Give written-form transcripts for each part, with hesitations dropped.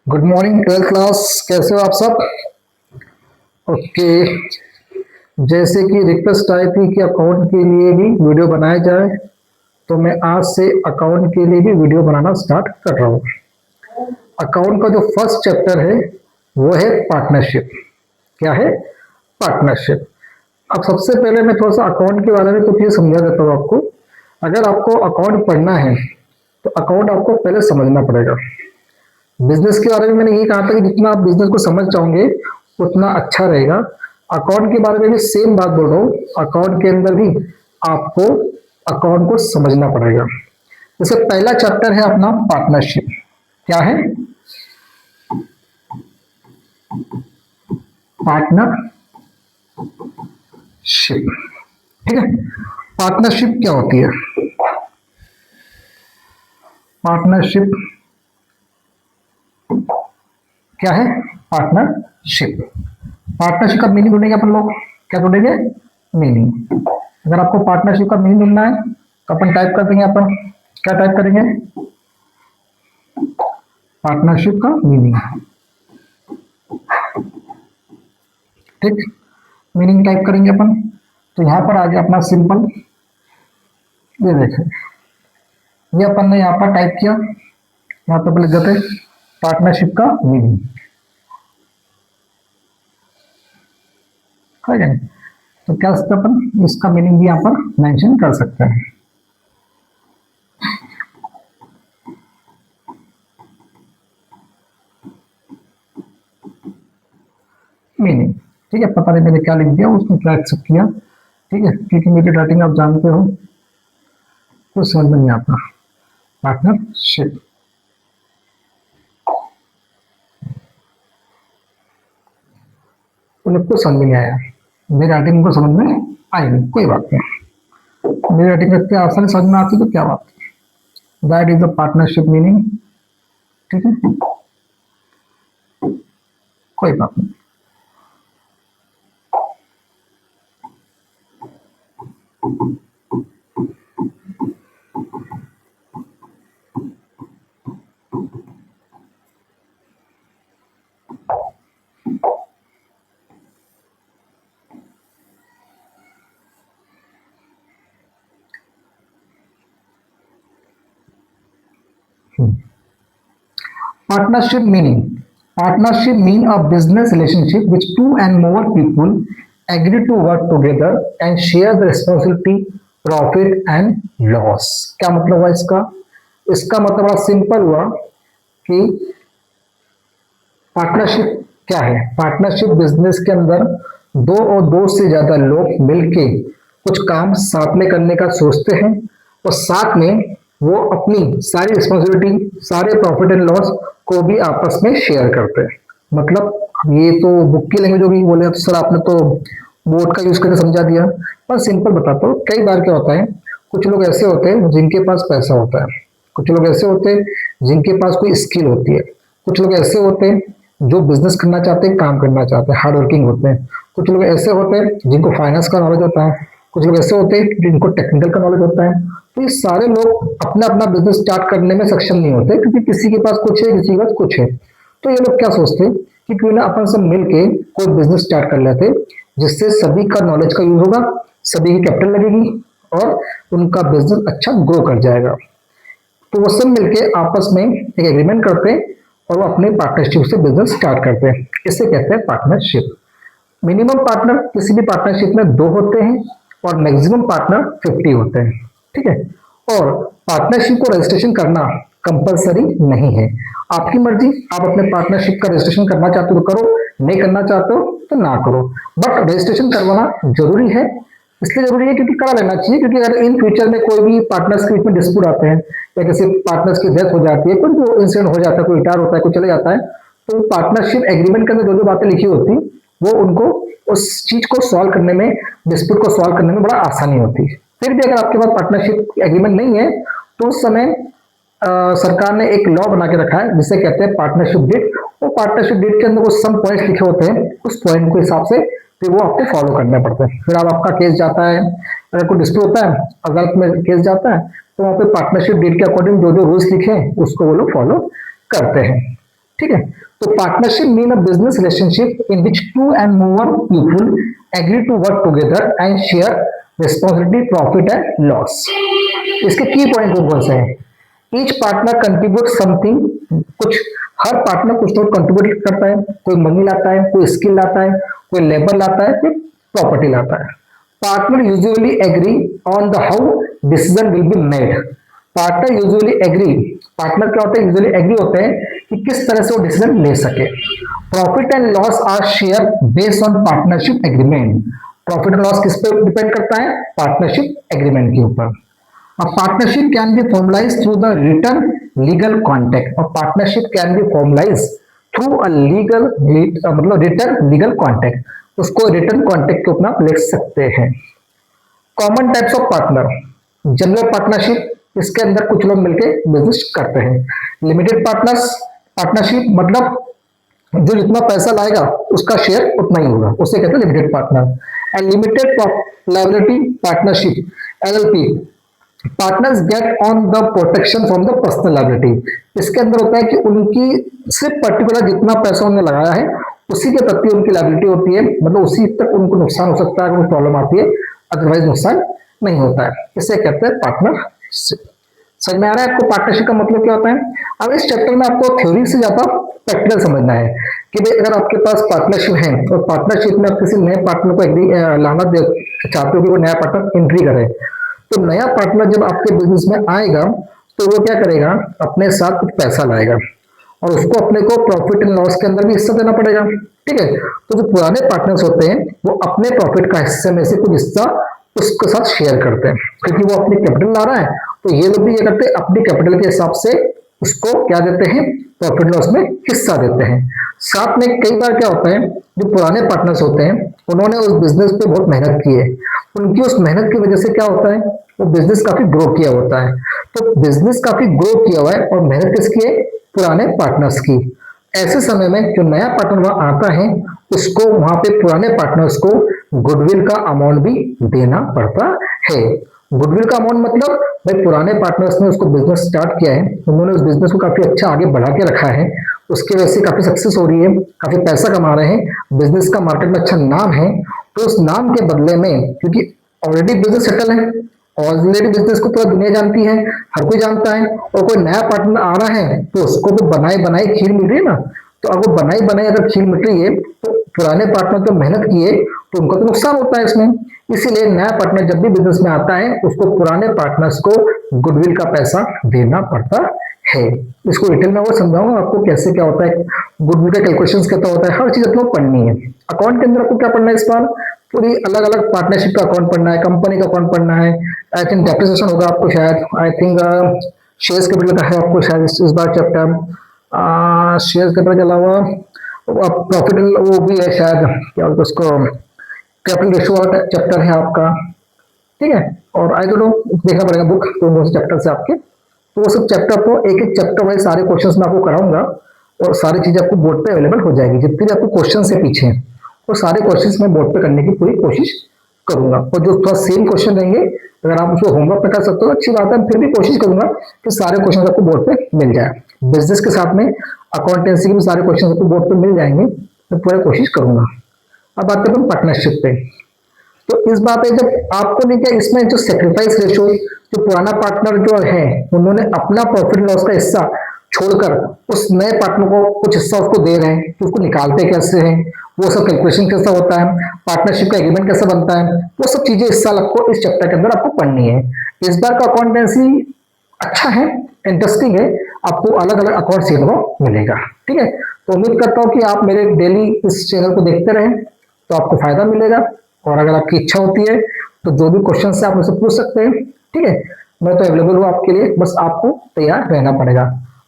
Good morning twelfth class. कैसे हो आप सब? ओके। जैसे कि रिक्वेस्ट आई थी कि अकाउंट के लिए भी वीडियो बनाया जाए, तो मैं आज से अकाउंट के लिए भी वीडियो बनाना स्टार्ट कर रहा हूँ। अकाउंट का जो फर्स्ट चैप्टर है वो है पार्टनरशिप। क्या है? पार्टनरशिप। अब सबसे पहले मैं थोड़ा सा अकाउंट के बारे में कुछ ये समझा देता हूँ आपको। अगर आपको अकाउंट पढ़ना है तो अकाउंट आपको पहले समझना पड़ेगा। बिजनेस के बारे में मैंने ये कहा था कि जितना आप बिजनेस को समझ जाओगे उतना अच्छा रहेगा। अकाउंट के बारे में भी सेम बात बोल रहा हूँ। अकाउंट के अंदर भी आपको अकाउंट को समझना पड़ेगा। जैसे पहला चैप्टर है अपना पार्टनरशिप। क्या है? पार्टनरशिप। ठीक है। पार्टनरशिप क्या होती है? पार्टनरशिप क्या है? पार्टनरशिप। पार्टनरशिप का मीनिंग ढूंढेंगे अपन लोग। क्या ढूंढेंगे? मीनिंग। अगर आपको पार्टनरशिप का मीनिंग ढूंढना है तो अपन टाइप कर देंगे। अपन क्या टाइप करेंगे? पार्टनरशिप का मीनिंग। ठीक। मीनिंग टाइप करेंगे अपन तो यहां पर आ गया अपना सिंपल। ये देखें, ये अपन ने यहाँ पर टाइप किया। यहाँ पर लिख देते पार्टनरशिप का मीनिंग। है क्या? तो क्या अपन इसका मीनिंग भी यहाँ पर मेंशन कर सकते हैं। मीनिंग। ठीक है। पता नहीं मैंने क्या लिख दिया, उसने क्या एक्सेप्ट किया। ठीक है, क्योंकि मेरी राइटिंग आप जानते हो कुछ समझ में नहीं आता। पार्टनरशिप। उन लोग को समझ में नहीं आया। मेरी राइटिंग को समझ में आई नहीं, कोई बात नहीं। मेरी राइटिंग इतनी आसानी समझ में आती तो क्या बात। That is the partnership meaning. ठीक है, कोई बात नहीं। Partnership meaning. Partnership mean a business relationship which two and more people agree to work together and share the responsibility, profit and loss. क्या मतलब हुआ इसका? इसका मतलब बड़ा सिंपल हुआ कि पार्टनरशिप क्या है। पार्टनरशिप बिजनेस के अंदर दो और दो से ज्यादा लोग मिलके कुछ काम साथ में करने का सोचते हैं और साथ में वो अपनी सारी रिस्पॉन्सिबिलिटी, सारे प्रॉफिट एंड लॉस को भी आपस में शेयर करते हैं। मतलब ये तो बुक की लैंग्वेज होगी। बोले तो सर आपने तो बोर्ड का यूज करके समझा दिया, पर सिंपल बताता हूँ। कई बार क्या होता है, कुछ लोग ऐसे होते हैं जिनके पास पैसा होता है, कुछ लोग ऐसे होते हैं जिनके पास कोई स्किल होती है, कुछ लोग ऐसे होते हैं जो बिजनेस करना चाहते हैं, काम करना चाहते हैं, हार्ड वर्किंग होते हैं। कुछ लोग ऐसे होते हैं जिनको फाइनेंस का नॉलेज होता है, कुछ लोग ऐसे होते हैं जिनको टेक्निकल का नॉलेज होता है। तो ये सारे लोग अपना अपना बिजनेस स्टार्ट करने में सक्षम नहीं होते, क्योंकि किसी के पास कुछ है, किसी के पास कुछ है। तो ये लोग क्या सोचते हैं कि क्यों ना अपन सब मिलके कोई बिजनेस स्टार्ट कर लेते, जिससे सभी का नॉलेज का यूज होगा, सभी की कैपिटल लगेगी और उनका बिजनेस अच्छा ग्रो कर जाएगा। तो वो सब मिलके आपस में एक एग्रीमेंट करते हैं और वो अपने पार्टनरशिप से बिजनेस स्टार्ट करते हैं। इसे कहते हैं पार्टनरशिप। मिनिमम पार्टनर किसी भी पार्टनरशिप में दो होते हैं और मैक्सिमम पार्टनर 50 होते हैं। ठीक है। और पार्टनरशिप को रजिस्ट्रेशन करना कंपलसरी नहीं है, आपकी मर्जी। आप अपने पार्टनरशिप का रजिस्ट्रेशन करना चाहते हो तो करो, नहीं करना चाहते हो तो ना करो। बट रजिस्ट्रेशन करवाना जरूरी है। इसलिए जरूरी है क्योंकि करा लेना चाहिए, क्योंकि अगर इन फ्यूचर में कोई भी पार्टनर्स के बीच में डिस्प्यूट आते हैं या किसी पार्टनर्स की डेथ हो जाती है, कोई जो इंसिडेंट हो जाता है, कोई रिटायर होता है, कोई चले जाता है, तो पार्टनरशिप एग्रीमेंट के अंदर जो जो बातें लिखी होती वो उनको उस चीज को सॉल्व करने में, डिस्प्यूट को सॉल्व करने में बड़ा आसानी होती है। फिर भी अगर आपके पास पार्टनरशिप एग्रीमेंट नहीं है तो उस समय सरकार ने एक लॉ बना के रखा है जिसे कहते हैं पार्टनरशिप डीड। वो पार्टनरशिप डीड के अंदर कुछ सम पॉइंट्स लिखे होते हैं, उस पॉइंट के हिसाब से फिर वो आपको फॉलो करने पड़ते हैं। फिर अब आपका केस जाता है, अगर कोई डिस्प्यूट होता है, अदालत में केस जाता है, तो वहाँ पे पार्टनरशिप डीड के अकॉर्डिंग जो जो रूल्स लिखे हैं उसको वो लोग फॉलो करते हैं। ठीक है। तो partnership mean a business relationship in which two and more people agree to work together and share responsibility, profit and loss. इसके की पॉइंट कौन से हैं? ईच पार्टनर कंट्रीब्यूट समथिंग, कुछ हर पार्टनर कुछ तो कंट्रीब्यूट करता है, कोई मनी लाता है, कोई स्किल लाता है, कोई लेबर लाता है, कोई प्रॉपर्टी लाता है। Partner usually agree on the how decision will be made. Partner usually agree, partner क्या होते हैं? यूजुअली एग्री होते हैं कि किस तरह से वो डिसीजन ले सके। Profit and loss are share based on partnership agreement. Profit and loss किस पे डिपेंड करता है? पार्टनरशिप एग्रीमेंट के ऊपर। A partnership can be formalized through the written legal contract. A partnership can be formalized through a मतलब written legal contract. उसको written contract के ऊपर आप लिख सकते हैं। Common types of partner, general partnership, इसके अंदर कुछ लोग मिलके बिजनेस करते हैं। लिमिटेड पार्टनरशिप मतलब जो जितना पैसा लाएगा उसका शेयर उतना ही होगा, उसे कहते हैं limited partner. And limited liability partnership, LLP, partners get on the protection from the personal liability. इसके अंदर होता है कि उनकी सिर्फ पर्टिकुलर जितना पैसा उन्होंने लगाया है उसी के प्रति उनकी लायबिलिटी होती है, मतलब उसी तक उनको नुकसान हो सकता है अगर कोई प्रॉब्लम आती है, अदरवाइज नुकसान नहीं होता है। इसे कहते हैं पार्टनरशिप। समझ में आ रहा है आपको पार्टनरशिप का मतलब क्या होता है? अब इस चैप्टर में आपको थ्योरी से ज्यादा प्रैक्टिकल समझना है कि भाई अगर आपके पास पार्टनरशिप है और पार्टनरशिप में आप किसी नए पार्टनर को लाना चाहते हो कि वो नया पार्टनर एंट्री करे, तो नया पार्टनर जब आपके बिजनेस में आएगा तो वो क्या करेगा? अपने साथ कुछ पैसा लाएगा और उसको अपने को प्रॉफिट एंड लॉस के अंदर भी हिस्सा देना पड़ेगा। ठीक है। तो जो पुराने पार्टनर्स होते हैं वो अपने प्रॉफिट का हिस्से में से कुछ हिस्सा उसके साथ शेयर करते हैं, क्योंकि वो अपनी कैपिटल ला रहा है, तो ये लोग भी ये करते हैं अपनी कैपिटल के हिसाब से उसको क्या देते हैं? प्रॉफिट लॉस में हिस्सा देते हैं। साथ में कई बार क्या होता है, जो पुराने पार्टनर्स होते हैं उन्होंने उस बिजनेस पे बहुत मेहनत की है, उनकी उस मेहनत की वजह से क्या होता है? वो बिजनेस काफी ग्रो किया होता है। तो बिजनेस काफी ग्रो किया हुआ है और मेहनत किसकी है? पुराने पार्टनर्स की। ऐसे समय में जो नया पार्टनर वहां आता है उसको वहां पे पुराने पार्टनर्स को गुडविल का अमाउंट भी देना पड़ता है। गुडविल का अमाउंट मतलब भाई पुराने पार्टनर्स ने उसको बिजनेस स्टार्ट किया है, उन्होंने उस बिजनेस को काफी अच्छा आगे बढ़ा के रखा है, उसकी वजह से काफी सक्सेस हो रही है, काफी पैसा कमा रहे हैं, बिजनेस का मार्केट में अच्छा नाम है, तो उस नाम के बदले में, क्योंकि ऑलरेडी बिजनेस सेटल है, ऑलरेडी बिजनेस को पूरा दुनिया जानती है, हर कोई जानता है, और कोई नया पार्टनर आ रहा है तो उसको तो बनाई बनाई खीर मिल रही है ना। तो अगर बनाई बनाई अगर खीर मिल रही है तो पुराने पार्टनर तो मेहनत किए तो उनको तो नुकसान होता है इसमें। इसीलिए नया पार्टनर जब भी बिजनेस में आता है उसको पुराने पार्टनर्स को गुडविल का पैसा देना पड़ता है। इसको डिटेल में वो समझाऊंगा आपको कैसे क्या होता है, गुडविल का कैलकुलेशन कैसा होता है, हर चीज आपको पढ़नी है। अकाउंट के अंदर आपको क्या पढ़ना है इस बार? पूरी अलग अलग पार्टनरशिप का अकाउंट पढ़ना है, कंपनी का अकाउंट पढ़ना है, आई थिंक डेप्रिसिएशन होगा आपको शायद, आई थिंक शेयर्स कैपिटल का है आपको शायद इस बार चैप्टर, शेयर्स कैपिटल के अलावा प्रॉफिट वो भी है शायद, क्या बोलते उसको, कैपिटल रेशियो वाला चैप्टर है आपका। ठीक है। और आई डोंट नो, देखना पड़ेगा बुक तो चैप्टर से आपके, तो वो सब चैप्टर को एक एक चैप्टर वाइज सारे क्वेश्चंस मैं आपको कराऊंगा और सारी चीजें आपको बोर्ड पे अवेलेबल हो जाएगी। जितने भी आपको क्वेश्चन से पीछे हैं वो सारे क्वेश्चंस मैं बोर्ड पे करने की पूरी कोशिश करूंगा, और जो थोड़ा सेम क्वेश्चन रहेंगे अगर आप उसको होमवर्क पे कर सकते हो अच्छी बात है, फिर भी कोशिश करूंगा कि सारे क्वेश्चन आपको बोर्ड पे मिल जाए। बिजनेस के साथ में अकाउंटेंसी के भी सारे क्वेश्चन आपको बोर्ड पे मिल जाएंगे, मैं पूरा कोशिश करूंगा। अब बात करते हैं पार्टनरशिप पे। तो इस बात पे जब आपको नहीं क्या इसमें जो सेक्रीफाइस रेशियो, जो पुराना पार्टनर जो है उन्होंने अपना प्रॉफिट लॉस का हिस्सा छोड़कर उस नए पार्टनर को कुछ हिस्सा उसको दे रहे हैं, तो उसको निकालते कैसे हैं, वो सब कैलकुलेशन कैसा होता है, पार्टनरशिप का एग्रीमेंट कैसा बनता है, वो सब चीजें इस साल आपको इस चैप्टर के अंदर आपको पढ़नी है। इस बार का अकाउंटेंसी अच्छा है, इंटरेस्टिंग है, आपको अलग अलग अकाउंट सीखने को मिलेगा। ठीक है। तो उम्मीद करता हूँ कि आप मेरे डेली इस चैनल को देखते रहें तो आपको फायदा मिलेगा, और अगर आपकी इच्छा होती है तो जो भी क्वेश्चन है आप मुझसे पूछ सकते हैं। ठीक है। मैं तो अवेलेबल हूँ आपके लिए, बस आपको तैयार रहना पड़ेगा।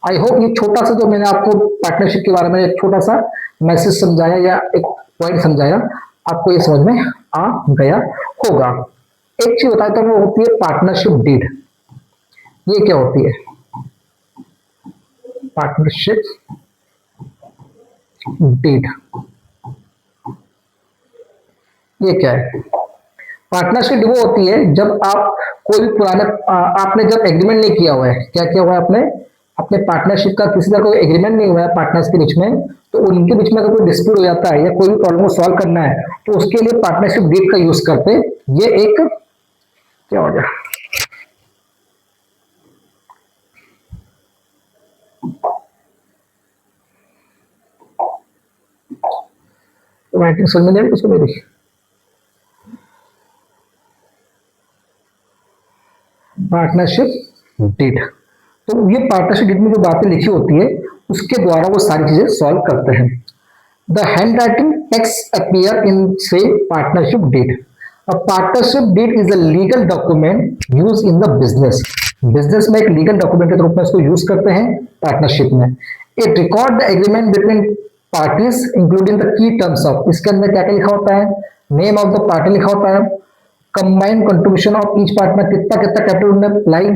आई होप ये छोटा सा जो मैंने आपको पार्टनरशिप के बारे में एक छोटा सा मैसेज समझाया या एक पॉइंट समझाया, आपको ये समझ में आ गया होगा। एक चीज बताता हूँ, वो होती है पार्टनरशिप डीड। ये क्या होती है पार्टनरशिप डीड? ये क्या है? पार्टनरशिप वो होती है जब आप कोई भी पुराने आपने जब एग्रीमेंट नहीं किया हुआ है, क्या किया हुआ है आपने? अपने पार्टनरशिप का किसी तरह कोई एग्रीमेंट नहीं हुआ है पार्टनर्स के बीच में, तो उनके बीच में अगर कोई डिस्प्यूट हो जाता है या कोई भी प्रॉब्लम को सॉल्व करना है तो उसके लिए पार्टनरशिप डीड का यूज करते हैं। ये एक क्या हो गया, समझ में नहीं उसको मेरी पार्टनरशिप डीड। तो ये पार्टनरशिप डीड में जो बातें लिखी होती है उसके द्वारा वो सारी चीजें सॉल्व करते हैं। The handwriting text appear in से partnership deed. A partnership deed is a legal document use in the business. Business में एक लीगल डॉक्यूमेंट के रूप में इसको यूज करते हैं पार्टनरशिप में। It record the agreement between parties including the key terms of. इसके अंदर क्या क्या लिखा होता है, नेम ऑफ द पार्टी लिखा होता है, combined contribution of each partner, कितना कितना कैपिटल उन्होंने लाई,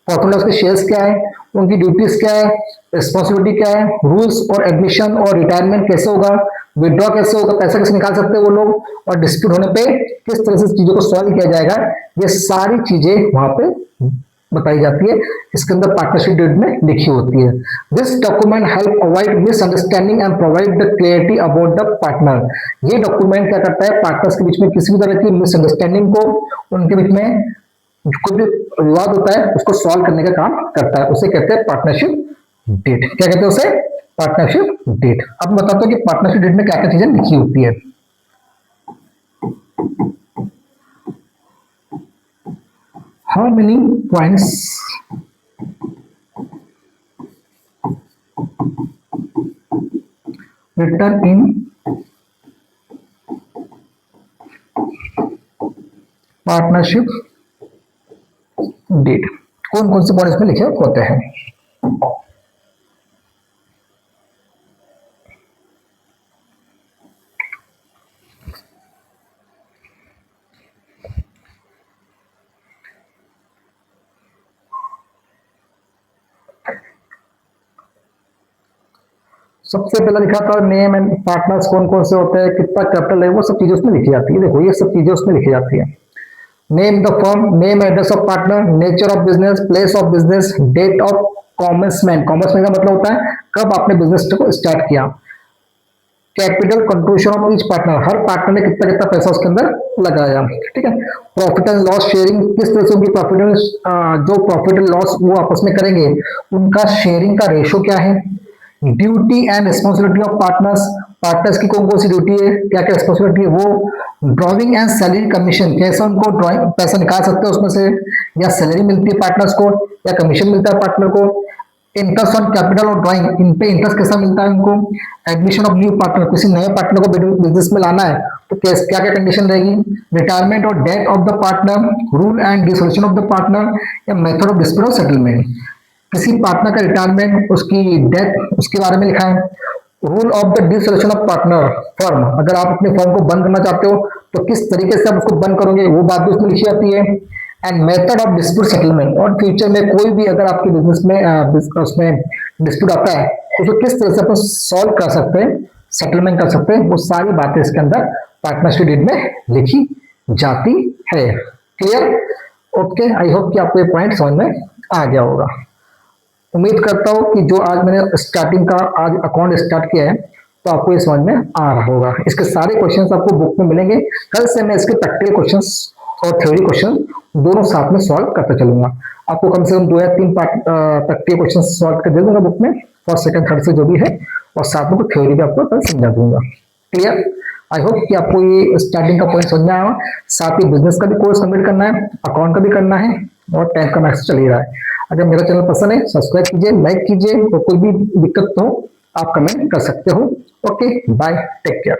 प्रॉफिट लॉस के शेयर्स क्या है, उनकी ड्यूटीज क्या है, रिस्पॉन्सिबिलिटी क्या है, रूल्स और एडमिशन और रिटायरमेंट कैसे होगा, विड्रॉ कैसे होगा, पैसा कैसे निकाल सकते हैं वो लोग, और डिस्प्यूट होने पे किस तरह से चीजों को सॉल्व किया जाएगा, ये सारी चीजें वहां पे बताई जाती है। इसके अंदर पार्टनरशिप डीड में लिखी होती है। This document help avoid misunderstanding and provide the clarity about the partner. ये डॉक्यूमेंट क्या करता है, पार्टनर्स के बीच में किसी भी तरह की मिसअंडरस्टैंडिंग को, उनके बीच में कोई भी विवाद होता है उसको सॉल्व करने का काम करता है। उसे कहते हैं पार्टनरशिप डीड। क्या कहते हैं उसे, पार्टनरशिप डीड। अब मैं बताता हूँ कि पार्टनरशिप डीड में क्या क्या चीजें लिखी होती है। How many points written in partnership deed, कौन कौन से पॉइंट्स में लिखे होते हैं। सबसे पहले लिखा था नेम एंड पार्टनर्स कौन कौन से होते हैं, कितना कैपिटल है, वो सब चीजें उसमें लिखी जाती है। देखो ये सब चीजें उसमें लिखी जाती है। Name the firm, name address of partner, nature of business, place of business, date of commencement. Commencement का मतलब होता है कब आपने बिजनेस को स्टार्ट किया। Capital contribution of each partner, her partner ने कितना कितना पैसा उसके अंदर लगाया, ठीक है। प्रॉफिट एंड लॉस शेयरिंग, किस तरह से उनकी प्रॉफिट जो प्रॉफिट एंड लॉस वो आपस में करेंगे उनका शेयरिंग का रेशो क्या है। Duty and responsibility of partners, partners की कौन कौन सी ड्यूटी है, क्या क्या रिस्पॉन्सिबिलिटी है वो। ड्रॉइंग एंड सैलरी कमीशन, कैसे उनको ड्रॉइंग पैसा निकाल सकते हैं उसमें से, या सैलरी मिलती है पार्टनर्स को या कमीशन मिलता है पार्टनर को। इंटरेस्ट ऑन कैपिटल और ड्रॉइंग, इन पे इंटरेस्ट कैसा मिलता है उनको। एडमिशन ऑफ न्यू पार्टनर, किसी नए पार्टनर को बिजनेस में लाना है तो क्या क्या कंडीशन रहेगी। रिटायरमेंट और death of the partner, rule and dissolution of the partner, या method of dispute of settlement. किसी पार्टनर का रिटायरमेंट, उसकी डेथ, उसके बारे में लिखा है। Rule of the dissolution of partner firm, अगर आप अपने फर्म को बंद करना चाहते हो तो किस तरीके से आप उसको बंद करोगे वो बात भी उसमें लिखी जाती है। And method of dispute settlement, और फ्यूचर में कोई भी अगर आपके बिजनेस में उसमें डिस्प्यूट आता है तो उसको किस तरह से अपन सॉल्व कर सकते हैं, सेटलमेंट कर सकते हैं, वो सारी बातें इसके अंदर पार्टनरशिप डीड में लिखी जाती है। Clear, okay. आई होप कि आपको ये पॉइंट समझ में आ गया होगा। उम्मीद करता हूँ कि जो आज मैंने स्टार्टिंग का आज अकाउंट स्टार्ट किया है तो आपको ये समझ में आ रहा होगा। इसके सारे क्वेश्चंस आपको बुक में मिलेंगे। कल से मैं इसके प्रैक्टिकल क्वेश्चंस और थ्योरी क्वेश्चन दोनों साथ में सॉल्व करते चलूंगा। आपको कम से कम 2 या 3 प्रैक्टिकल क्वेश्चन सॉल्व कर दे दूंगा बुक में, फर्स्ट सेकंड थर्ड से जो भी है, और साथ में थ्योरी भी आपको कल समझा दूंगा। क्लियर, आई होप कि आपको ये स्टार्टिंग का पॉइंट समझ में आया। साथ ही बिजनेस का भी कोर्स कंप्लीट करना है, अकाउंट का भी करना है, और 10th का मैथ्स चल ही रहा है। अगर मेरा चैनल पसंद है सब्सक्राइब कीजिए, लाइक कीजिए, और कोई भी दिक्कत हो आप कमेंट कर सकते हो। Okay, bye, take care.